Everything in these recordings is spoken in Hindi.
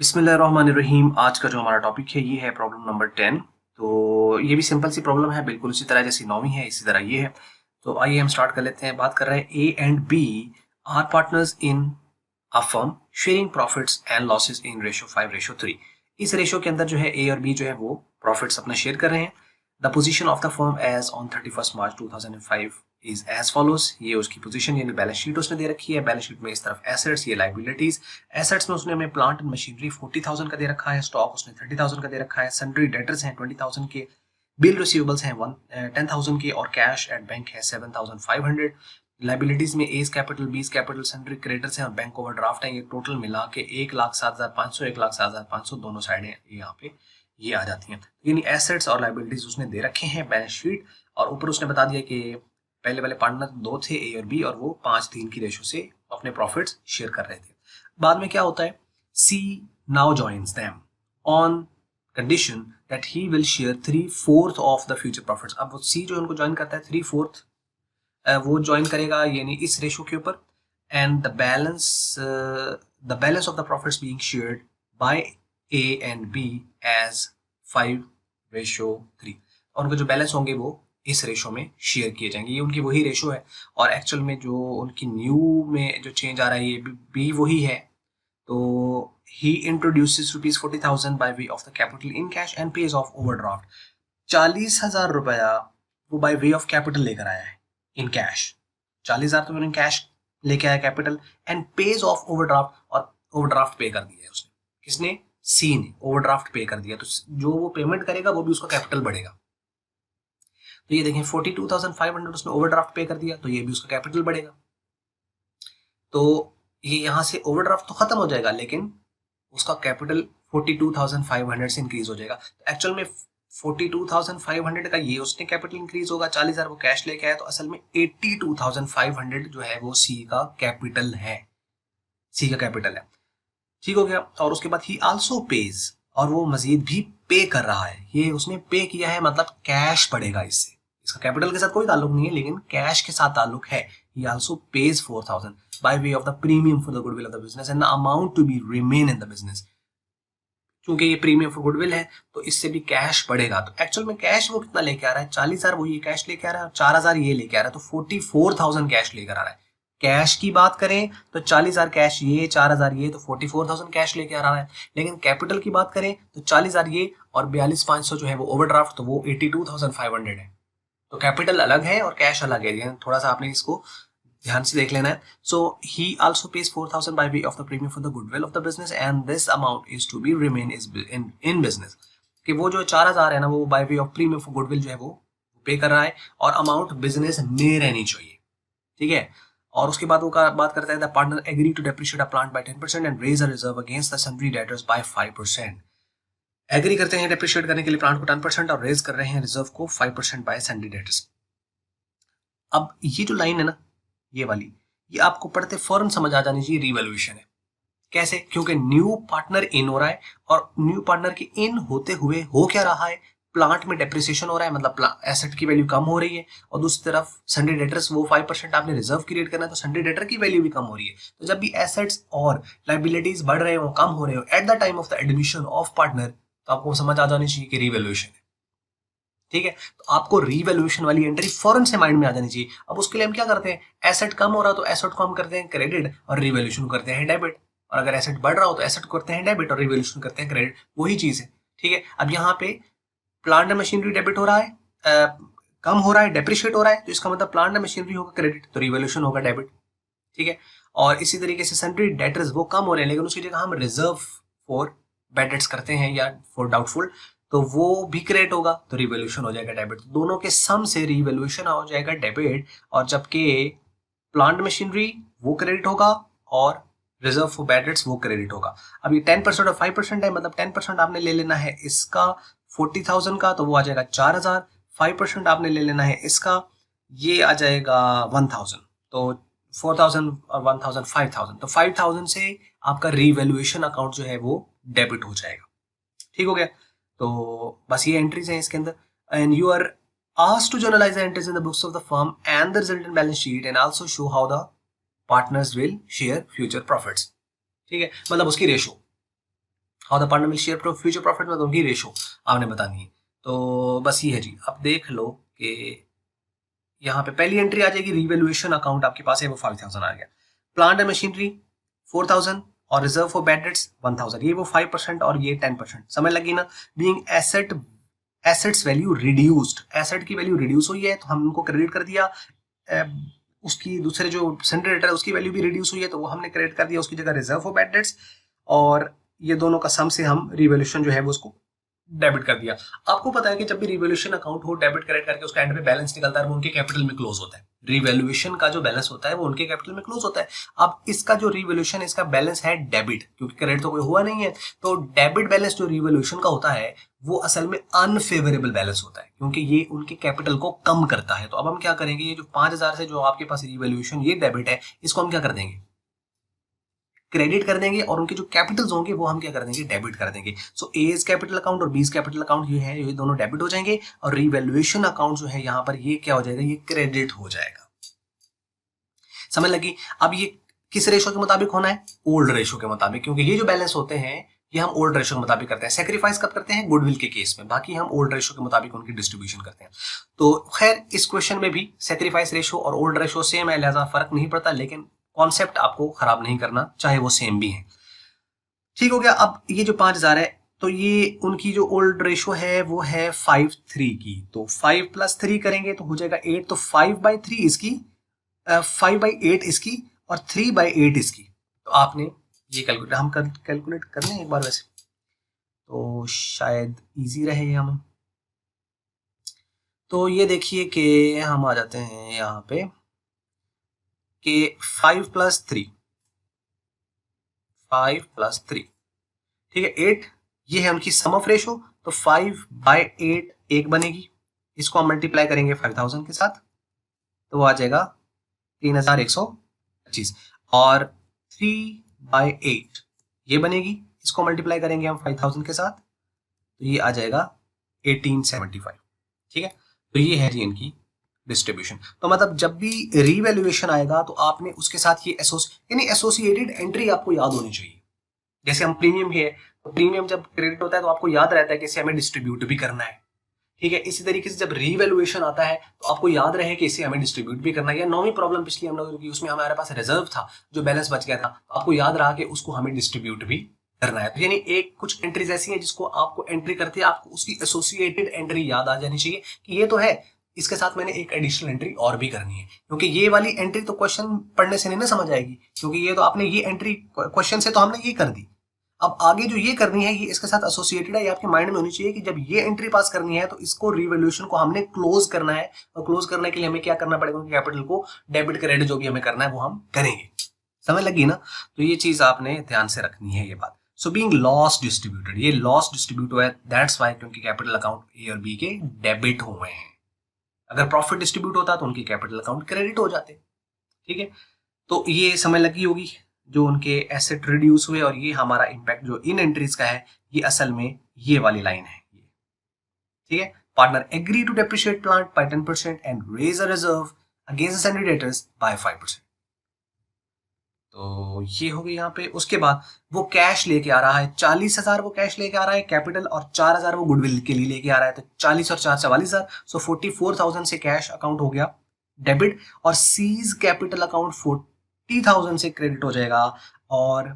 बिस्मिल्लाहिर्रहमानिर्रहीम। आज का जो हमारा टॉपिक है ये है प्रॉब्लम नंबर 10। तो ये भी सिंपल सी प्रॉब्लम है, बिल्कुल उसी तरह जैसी 9वीं है इसी तरह ये है। तो आइए हम स्टार्ट कर लेते हैं। बात कर रहे हैं A and B are partners in a firm sharing profits and losses in ratio 5:3। इस रेशो के अंदर जो है ए और बी जो है वो प्रॉफिट्स अपना शेयर कर रहे हैं। The position of the firm as on 31 March 2005 is as follows. ये उसकी पोजीशन यानी बैलेंस शीट उसने दे रखी है। बैलेंस शीट में इस तरफ एसेट्स, ये लाइबिलिटीज। एसेट्स में उसने हमें प्लांट एंड मशीनरी 40,000 का दे रखा है, स्टॉक उसने 30,000 का दे रखा है, सन्ड्री डेटर्स हैं 20,000 के, बिल रिसीवेबल्स हैं 10,000 के और कैश एट बैंक है 7,500। लाइबिलिटीज में A's capital, B's capital, sundry creditors हैं और बैंक ओवरड्राफ्ट हैं। ये टोटल मिला के 1,07,500, 1,07,500 दोनों साइडें यहाँ पे ये आ जाती हैं। यानी एसेट्स और लाइबिलिटीज उसने दे रखे हैं बैलेंस शीट। और ऊपर उसने बता दिया कि पहले वाले पार्टनर दो थे ए और बी, और वो 5:3 की रेशो से अपने प्रॉफिट्स शेयर कर रहे थे। बाद में क्या होता है, C now joins them on condition that he will share 3/4 of the future profits. अब वो सी जो उनको ज्वाइन करता है 3/4 वो ज्वाइन करेगा यानी इस रेशो के ऊपर। And the balance of the profits being shared by A and B as 5:3। और उनके जो बैलेंस होंगे वो इस रेशो में शेयर किए जाएंगे। ये उनकी वही रेशो है और एक्चुअल में जो उनकी न्यू में जो चेंज आ रहा है ये भी वही है। तो he introduces ₹40,000 by way of the capital in cash and pays of overdraft. 40,000 रुपया वो बाय वे ऑफ कैपिटल लेकर आया है इन कैश। 40,000 तो मैंने कैश लेके आया capital, and pays of overdraft, और ओवरड्राफ्ट पे कर दिया है उसने। किसने? सी ने ओवरड्राफ्ट पे कर दिया। तो जो वो पेमेंट करेगा वो भी उसका कैपिटल बढ़ेगा। तो ये देखें 42,500 उसने ओवरड्राफ्ट पे कर दिया तो ये भी उसका कैपिटल बढ़ेगा। तो ये यहाँ से ओवरड्राफ्ट तो खत्म हो जाएगा लेकिन उसका कैपिटल 42,500 से इंक्रीज हो जाएगा। तो एक्चुअल में 42,500 का ये उसने कैपिटल इंक्रीज होगा, 40,000 वो कैश लेके आया, तो असल में 82,500 जो है वो सी का कैपिटल है। सी का कैपिटल है, ठीक हो गया। और उसके बाद ही आल्सो पेज, और वो मजीद भी पे कर रहा है। ये उसने पे किया है मतलब कैश पड़ेगा इससे। इसका कैपिटल के साथ कोई ताल्लुक नहीं है लेकिन कैश के साथ ताल्लुक है। He also pays 4,000 by way of the premium for the goodwill of the business and the amount to be remain in the business. क्योंकि ये प्रीमियम फॉर गुडविल है तो इससे भी कैश बढ़ेगा। तो एक्चुअल में कैश वो कितना लेके आ रहा है, 40,000 वो ये कैश लेके आ रहा है और 4,000 ये लेके आ रहा है, तो 44,000 कैश लेकर आ रहा है। कैश की बात करें तो 40,000 कैश ये, 4,000 ये, तो 44,000 कैश लेके आ रहा है। लेकिन कैपिटल की बात करें तो 40,000 ये और 42,500 जो है वो ओवरड्राफ्ट, तो वो 82,500 है। तो कैपिटल अलग है और कैश अलग है, थोड़ा सा आपने इसको ध्यान से देख लेना है। So he also pays 4,000 by way of the premium for the goodwill of the business and this amount is to be remain is in business. कि वो जो 4,000 है ना वो by way of premium for goodwill जो है वो पे कर रहा है और अमाउंट बिजनेस में रहनी चाहिए, ठीक है। और उसके बाद वो बात करता है the partner agree to depreciate a plant by 10% and raise a reserve against the sundry debtors by 5%। Agree करते हैं डेप्रिशिएट करने के लिए प्लांट को 10% और रेज कर रहे हैं रिजर्व को 5% बाय सन्ड्री डेटर्स। अब ये जो लाइन है ना ये वाली, ये आपको पढ़ते फौरन समझ आ जानी चाहिए रिवैल्यूएशन है। कैसे? क्योंकि न्यू पार्टनर इन हो रहा है और न्यू पार्टनर के इन होते हुए हो क्या रहा है, प्लांट में डेप्रिसिएशन हो रहा है, मतलब एसेट की वैल्यू कम हो रही है। और दूसरी तरफ सन्ड्री डेटर्स वो 5% आपने रिजर्व क्रिएट करना है तो सन्ड्री डेटर की वैल्यू भी कम हो रही है। तो जब भी एसेट्स और लाइबिलिटीज बढ़ रहे हो, कम हो रहे हो at the time of the admission of partner, तो आपको समझ आ जानी चाहिए कि रिवैल्यूएशन है, ठीक है। तो आपको रीवैल्यूएशन वाली एंट्री फौरन से माइंड में आ जानी चाहिए। अब उसके लिए हम क्या करते हैं, एसेट कम हो रहा तो एसेट को हम करते हैं क्रेडिट और रिवैल्यूएशन करते हैं डेबिट, और अगर एसेट बढ़ रहा हो तो एसेट करते हैं डेबिट और रिवैल्यूएशन करते हैं क्रेडिट, वही चीज है, ठीक है। अब यहाँ पे प्लांट एंड मशीनरी डेबिट हो रहा है, कम हो रहा है, डेप्रिशिएट हो रहा है, तो इसका मतलब प्लांट एंड मशीनरी होगा क्रेडिट तो रिवैल्यूएशन होगा डेबिट, ठीक है। और इसी तरीके से सन्ड्री डेटर्स वो कम हो रहे हैं लेकिन उसकी जगह हम रिजर्व फॉर बैड डेट्स करते हैं या फॉर डाउटफुल, तो वो भी क्रिएट होगा तो रिवैल्यूएशन हो जाएगा डेबिट। तो दोनों के सम से रिवैल्यूएशन हो जाएगा डेबिट, और जबकि प्लांट मशीनरी वो क्रेडिट होगा और रिजर्व फॉर बैड डेट्स वो क्रेडिट होगा। अब ये 10% और 5% है, मतलब 10% आपने ले लेना है इसका 40,000 का तो वो आ जाएगा 4,000, 5% आपने ले लेना है इसका, ये आ जाएगा 1,000, तो 4,000 और 1,000 5,000, तो 5,000 से आपका रिवैल्यूएशन अकाउंट जो है वो डेबिट हो जाएगा, ठीक हो गया। तो बस ये एंट्रीज हैं इसके अंदर, and you are asked to journalize the entries in the books of the firm and the resultant balance sheet and also show how the partners will share future profits, ठीक है, मतलब उसकी ratio. How the partner will share future profit में, तो उनकी रेशो आपने बतानी है। तो बस ये है जी। अब देख लो कि यहाँ पे पहली एंट्री आ जाएगी, रिवैल्यूएशन अकाउंट आपके पास है वो 5000 आ गया, प्लांट एंड मशीनरी 4000 और रिजर्व फॉर बैड डेट्स 1000, ये वो 5% और ये 10%, समझ लगी ना। Being assets value reduced, asset की वैल्यू रिड्यूस हुई है तो हम उनको क्रेडिट कर दिया। उसकी दूसरे जो सेंटर है उसकी वैल्यू भी रिड्यूस हुई है तो वो हमने क्रेडिट कर दिया, उसकी जगह रिजर्व फॉर बैड डेट्स, और ये दोनों का सम से हम रिवैल्यूएशन जो है वो उसको डेबिट कर दिया। आपको पता है कि जब भी रिवैल्यूएशन अकाउंट हो, डेबिट क्रेडिट करके उसका एंड पे बैलेंस निकलता है वो उनके कैपिटल में क्लोज होता है। रिवैल्यूएशन का जो बैलेंस होता है वो उनके कैपिटल में क्लोज होता है। अब इसका जो रिवैल्यूएशन है इसका बैलेंस है डेबिट, क्योंकि क्रेडिट तो कोई हुआ नहीं है, तो डेबिट बैलेंस जो रिवैल्यूएशन का होता है वो असल में अनफेवरेबल बैलेंस होता है, क्योंकि ये उनके कैपिटल को कम करता है। तो अब हम क्या करेंगे, ये जो 5000 से जो आपके पास रिवैल्यूएशन ये डेबिट है, इसको हम क्या कर देंगे, क्रेडिट कर देंगे, और उनके जो कैपिटल्स होंगे वो हम क्या कर देंगे, डेबिट कर देंगे। सो एज कैपिटल अकाउंट और बीज कैपिटल अकाउंट ये है, ये दोनों डेबिट हो जाएंगे, और रिवैल्यूएशन अकाउंट जो है यहाँ पर ये क्या हो जाएगा, ये क्रेडिट हो जाएगा। समझ लगी। अब ये किस रेशो के मुताबिक होना है, ओल्ड रेशो के मुताबिक, क्योंकि ये जो बैलेंस होते हैं ये हम ओल्ड रेशो के मुताबिक करते हैं। सेक्रीफाइस कब करते हैं, गुडविल के केस में, बाकी हम ओल्ड रेशो के मुताबिक उनकी डिस्ट्रीब्यूशन करते हैं। तो खैर इस क्वेश्चन में भी सेक्रीफाइस रेशो और ओल्ड रेशो सेम है, लिहाजा फर्क नहीं पड़ता, लेकिन कॉन्सेप्ट आपको खराब नहीं करना, चाहे वो सेम भी है। ठीक हो गया। अब ये जो 5000 है तो ये उनकी जो ओल्ड रेशो है वो है 5:3 की, तो 5 + 3 करेंगे तो हो जाएगा 8, तो 5/3 इसकी, 5/8 इसकी और 3/8 इसकी। तो आपने ये कैलकुलेट हम कैलकुलेट कर लें एक बार, वैसे तो शायद इजी रहे हमें। तो ये देखिए कि हम आ जाते हैं यहाँ पे कि 5 + 3, 5 + 3 ठीक है 8, ये है उनकी सम ऑफ रेशो, तो 5/8 एक बनेगी, इसको हम मल्टीप्लाई करेंगे 5000 के साथ तो वो आ जाएगा 3125, और 3/8 ये बनेगी, इसको मल्टीप्लाई करेंगे हम 5000 के साथ तो ये आ जाएगा 1875। ठीक है, तो ये है जी इनकी डिस्ट्रीब्यूशन। तो मतलब जब भी रीवैल्यूएशन आएगा तो आपने उसके साथ ये यानी एसोसिएटेड एंट्री आपको याद होनी चाहिए। जैसे हम प्रीमियम है, तो प्रीमियम जब क्रेडिट होता है तो आपको याद रहता है कि इसे हमें डिस्ट्रीब्यूट भी करना है। ठीक है, इसी तरीके से जब रीवैल्यूएशन आता है तो आपको याद रहे कि इसे हमें डिस्ट्रीब्यूट भी करना है। या 9वीं प्रॉब्लम पिछली हम लोगों की, उसमें हमारे पास रिजर्व था जो बैलेंस बच गया था, तो आपको याद रहा कि उसको हमें डिस्ट्रीब्यूट भी करना है। तो यानी एक कुछ एंट्रीज ऐसी हैं जिसको आपको एंट्री करते हैं आपको उसकी एसोसिएटेड एंट्री याद आ जानी चाहिए कि ये तो है, इसके साथ मैंने एक एडिशनल एंट्री और भी करनी है, क्योंकि ये वाली एंट्री तो क्वेश्चन पढ़ने से नहीं ना समझ आएगी, क्योंकि ये तो आपने ये एंट्री क्वेश्चन से तो हमने ये कर दी। अब आगे जो ये करनी है ये इसके साथ एसोसिएटेड है, ये आपके माइंड में होनी चाहिए कि जब ये एंट्री पास करनी है तो इसको रिवैल्यूएशन को हमने क्लोज करना है, और क्लोज करने के लिए हमें क्या करना पड़ेगा, कैपिटल को डेबिट क्रेडिट जो भी हमें करना है वो हम करेंगे। समझ लगी ना। तो ये चीज आपने ध्यान से रखनी है ये बात। सो बीइंग लॉस डिस्ट्रीब्यूटेड, ये लॉस डिस्ट्रीब्यूट हुआ है दैट्स वाई, क्योंकि कैपिटल अकाउंट ए और बी के डेबिट हुए हैं। अगर प्रॉफिट डिस्ट्रीब्यूट होता तो उनके कैपिटल अकाउंट क्रेडिट हो जाते। ठीक है, तो ये समझ लगी होगी जो उनके एसेट रिड्यूस हुए, और ये हमारा इंपैक्ट जो इन एंट्रीज का है ये असल में ये वाली लाइन है ये। ठीक है, partner agree to depreciate plant by 10% and raise a reserve against sundry debtors by 5%। तो ये हो गई यहाँ पे। उसके बाद वो कैश लेके आ रहा है 40,000, वो कैश लेके आ रहा है कैपिटल, और 4,000 वो गुडविल के लिए लेके आ रहा है, तो 40 और 4 44,000, सो 44,000 से कैश अकाउंट हो गया डेबिट, और सीज कैपिटल अकाउंट 40,000 से क्रेडिट हो जाएगा, और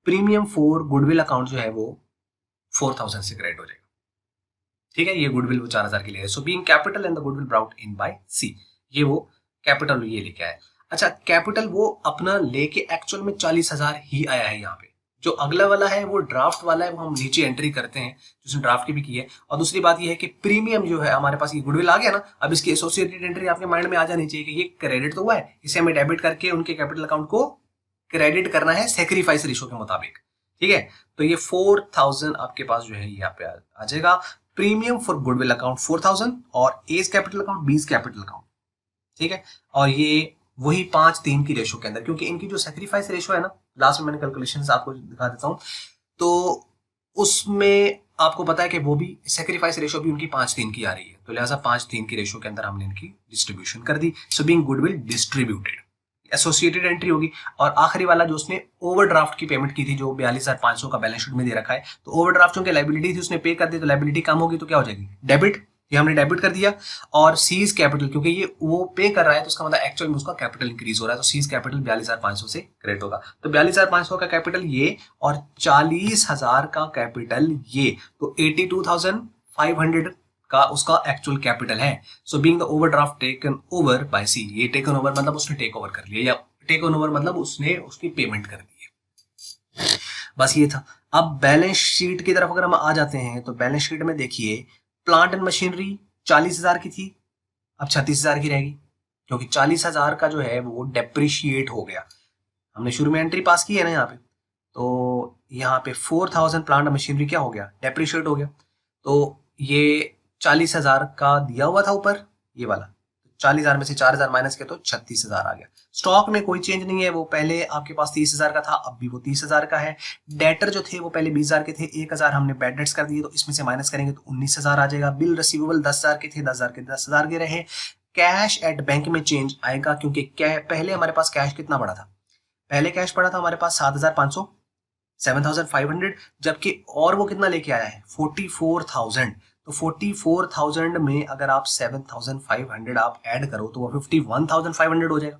प्रीमियम फॉर गुडविल अकाउंट जो है वो 4,000 से क्रेडिट हो जाएगा। ठीक है, ये गुडविल वो 4,000 के लिए है। So being capital and the goodwill brought in by C, ये वो कैपिटल ये लेके आया। अच्छा, कैपिटल वो अपना लेके एक्चुअल में 40,000 ही आया है यहाँ पे। जो अगला वाला है वो ड्राफ्ट वाला है, वो हम नीचे एंट्री करते हैं जिसने ड्राफ्ट की भी की है। और दूसरी बात ये है कि प्रीमियम जो है हमारे पास, ये गुडविल आ गया ना, अब इसकी एसोसिएटेड एंट्री आपके माइंड में आ जानी चाहिए कि ये क्रेडिट तो हुआ है, इसे हमें डेबिट करके उनके कैपिटल अकाउंट को क्रेडिट करना है सेक्रीफाइस रेशो के मुताबिक। ठीक है, तो ये 4,000 आपके पास जो है यहाँ पे आ जाएगा। प्रीमियम फॉर गुडविल अकाउंट 4,000, और A's capital account, B's capital account. ठीक है, और ये वही 5:3 की रेशो के अंदर, क्योंकि इनकी जो सेक्रीफाइस रेशो है ना, लास्ट में मैंने कैलकुलेशंस आपको दिखा देता हूँ, तो उसमें आपको पता है कि वो भी सेक्रीफाइस रेशो भी उनकी 5:3 की आ रही है, तो लिहाजा 5:3 की रेशो के अंदर हमने इनकी डिस्ट्रीब्यूशन कर दी। So being goodwill distributed, associated entry होगी। और आखिरी वाला जो उसने ओवरड्राफ्ट की पेमेंट की थी, जो 42,500 का बैलेंस शीट में दे रखा है, तो ओवरड्राफ्ट चूंकि लाइबिलिटी थी उसने पे कर दी, तो लाइबिलिटी कम होगी तो क्या हो जाएगी, डेबिट, ये हमने डेबिट कर दिया। और सीज कैपिटल, क्योंकि ये वो पे कर रहा है तो उसका मतलब एक्चुअल में उसका कैपिटल इंक्रीज हो रहा है, तो सीज कैपिटल 42,500 से क्रेडिट होगा। तो 42,500 का कैपिटल ये और 40,000 का कैपिटल ये, तो 82,500 का उसका एक्चुअल कैपिटल है। So being the overdraft taken over by C, ये टेकन ओवर मतलब उसने टेक ओवर कर लिया, या टेकन ओवर मतलब उसने उसकी पेमेंट कर दी है। बस ये था। अब बैलेंस शीट की तरफ अगर हम आ जाते हैं तो बैलेंस शीट में देखिए प्लांट एंड मशीनरी 40,000 की थी, अब 36,000 की रहेगी, क्योंकि 40,000 का जो है वो डेप्रिशिएट हो गया। हमने शुरू में एंट्री पास की है ना यहाँ पे, तो यहाँ पे 4,000 प्लांट मशीनरी क्या हो गया, डेप्रिशिएट हो गया। तो ये 40,000 का दिया हुआ था ऊपर ये वाला, 40,000 में से 4,000 माइनस किया तो 36,000 आ गया। स्टॉक में कोई चेंज नहीं है, वो पहले आपके पास 30,000 का था, अब भी वो 30,000 का है। डेटर जो थे वो पहले 20,000 के थे, 1,000 हमने बैड डेट्स कर दिए, तो इसमें से माइनस करेंगे तो 19,000 आ जाएगा। बिल रिसीवेबल 10,000 के थे, 10,000 के 10,000 के रहे। कैश एट बैंक में चेंज आएगा, क्योंकि पहले हमारे पास कैश कितना पड़ा था, पहले कैश पड़ा था हमारे पास 7,500, 7,500, जबकि और वो कितना लेके आया है 44,000। तो 44,000 में अगर आप 7,500 आप ऐड करो तो वो 51,500 हो जाएगा।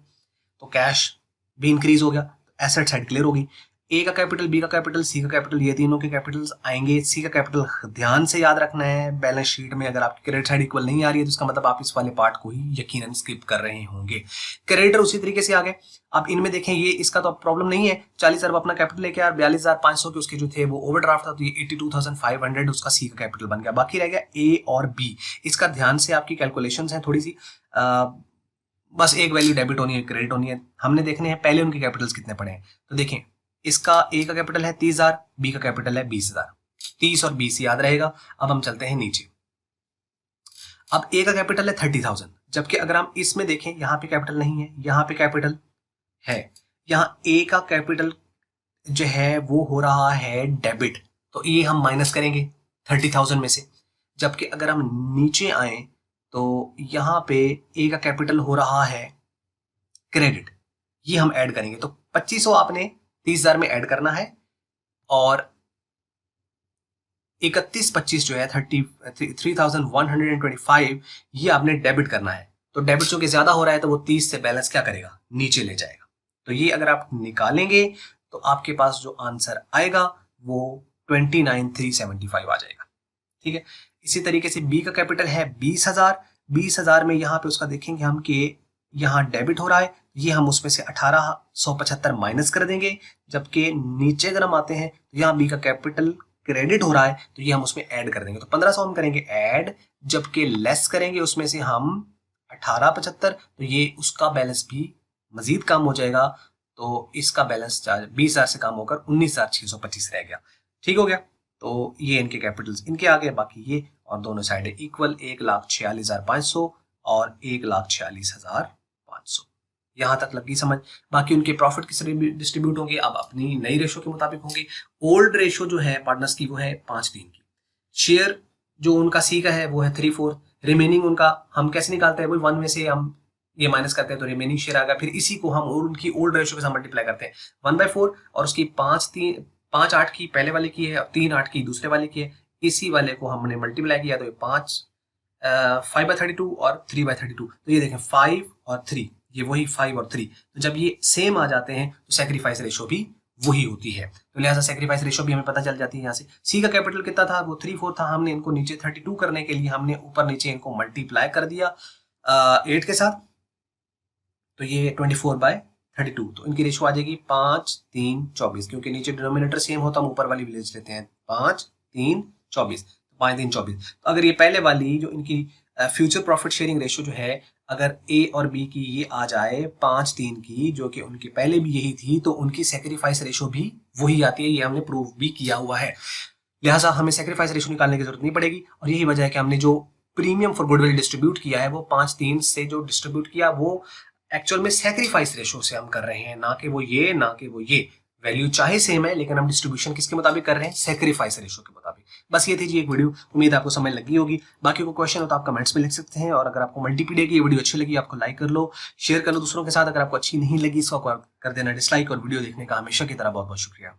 तो कैश भी इंक्रीज हो गया, एसेट साइड क्लियर होगी। ए का कैपिटल, बी का कैपिटल, सी का कैपिटल, ये तीनों के कैपिटल्स आएंगे। सी का कैपिटल ध्यान से याद रखना है, बैलेंस शीट में अगर आपकी क्रेडिट साइड इक्वल नहीं आ रही है तो इसका मतलब आप इस वाले पार्ट को ही यकीनन स्किप कर रहे होंगे। क्रेडिटर उसी तरीके से आ गए। अब इनमें देखें, ये इसका तो प्रॉब्लम नहीं है, 40,000 अपना कैपिटल लेके यार, 42,500 के उसके जो थे वो ओवरड्राफ्ट था, तो ये 82,500 उसका सी का कैपिटल बन गया। बाकी रह गया ए और बी। इसका ध्यान से आपकी कैलकुलेशंस हैं थोड़ी सी, बस एक वैल्यू डेबिट होनी है, क्रेडिट होनी है। हमने देखने हैं पहले उनके कैपिटल्स कितने पड़े हैं, तो देखें इसका ए का कैपिटल है 30,000, बी का कैपिटल है 20,000, 30 और 20 याद रहेगा। अब हम चलते हैं नीचे। अब ए का कैपिटल है 30,000, जबकि अगर हम इसमें देखें यहाँ पे कैपिटल नहीं है, यहाँ पे कैपिटल है। यहाँ ए का कैपिटल जो है वो हो रहा है डेबिट, तो ये हम माइनस करेंगे 30,000 में से। जबकि अगर हम नीचे आए तो यहाँ पे ए का कैपिटल हो रहा है क्रेडिट, ये हम ऐड करेंगे। तो 2500 आपने 30,000 में ऐड करना है, और 31,25 जो है 3,125 ये आपने डेबिट करना है। तो डेबिट चूंकि ज्यादा हो रहा है तो वो 30 से बैलेंस क्या करेगा, नीचे ले जाएगा। तो ये अगर आप निकालेंगे तो आपके पास जो आंसर आएगा वो 29,375 आ जाएगा। ठीक है। इसी तरीके से बी का कैपिटल है 20,000, 20,000 में यहाँ पे उसका देखेंगे हम कि यहाँ डेबिट हो रहा है, ये हम उसमें से 1,875 माइनस कर देंगे। जबकि नीचे अगर हम आते हैं तो यहाँ बी का कैपिटल क्रेडिट हो रहा है, तो ये हम उसमें ऐड कर देंगे। तो 1,500 हम करेंगे ऐड, जबकि लेस करेंगे उसमें से हम 1,875, तो ये उसका बैलेंस भी मजीद कम हो जाएगा। तो इसका बैलेंस 20,000 से कम होकर 19,625 रह गया। ठीक हो गया। तो ये इनके कैपिटल्स इनके आगे, बाकी ये, और दोनों साइड इक्वल 1,46,500 और 1,46,500। यहां तक लगी समझ। बाकी उनके प्रॉफिट किस डिस्ट्रीब्यूट होंगे, अब अपनी नई रेशो के मुताबिक होंगे। ओल्ड रेशो जो है पार्टनर्स की वो है 5:3 की। शेयर जो उनका सी का है वो है 3/4। रिमेनिंग उनका हम कैसे निकालते हैं, वही 1 में से हम ये माइनस करते हैं तो रिमेनिंग शेयर आ गया। फिर इसी को हम उनकी ओल्ड रेशो के साथ मल्टीप्लाई करते हैं 1/4, और उसकी 5/8 की पहले वाले की है और 3/8 की दूसरे वाले की है। इसी वाले को हमने मल्टीप्लाई किया तो ये 5/32 और 3/32। तो ये देखें 5 और 3, ये वही 5 और 3। तो जब ये सेम आ जाते हैं तो सेक्रीफाइस रेशो भी वही होती है, तो लिहाजा सेक्रीफाइस रेशो भी हमें पता चल जाती है। यहाँ से सी का कैपिटल कितना था, वो 3/4 था। हमने इनको नीचे 32 करने के लिए हमने ऊपर नीचे इनको मल्टीप्लाई कर दिया 8 के साथ, तो ये 24/32। तो इनकी रेशो आ जाएगी 5/3/24, क्योंकि नीचे डिनोमिनेटर सेम होता, हम ऊपर वाली विलेज लेते हैं 5/3/24, 5/3/24। तो अगर ये पहले वाली जो इनकी फ्यूचर प्रॉफिट शेयरिंग रेशो जो है, अगर ए और बी की ये आ जाए 5/3 की, जो कि उनकी पहले भी यही थी, तो उनकी सेक्रीफाइस रेशो भी वही आती है। ये हमने प्रूव भी किया हुआ है, लिहाजा हमें सेक्रीफाइस रेशो निकालने की जरूरत नहीं पड़ेगी। और यही वजह है कि हमने जो प्रीमियम फॉर गुडविल डिस्ट्रीब्यूट किया है वो 5/3 से जो डिस्ट्रीब्यूट किया वो एक्चुअल में सेक्रीफाइस रेशो से हम कर रहे हैं, ना कि वो ये। वैल्यू चाहे सेम है लेकिन हम डिस्ट्रीब्यूशन किसके मुताबिक कर रहे हैं, सेक्रीफाइस रेशो के मुताबिक। बस ये थी जी एक वीडियो, उम्मीद आपको समझ लगी होगी। बाकी कोई क्वेश्चन हो तो आप कमेंट्स में लिख सकते हैं, और अगर आपको मल्टीपीडिया की ये वीडियो अच्छी लगी आपको लाइक कर लो, शेयर कर लो दूसरों के साथ। अगर आपको अच्छी नहीं लगी इसको कर देना डिसलाइक, और वीडियो देखने का हमेशा की तरह बहुत बहुत शुक्रिया।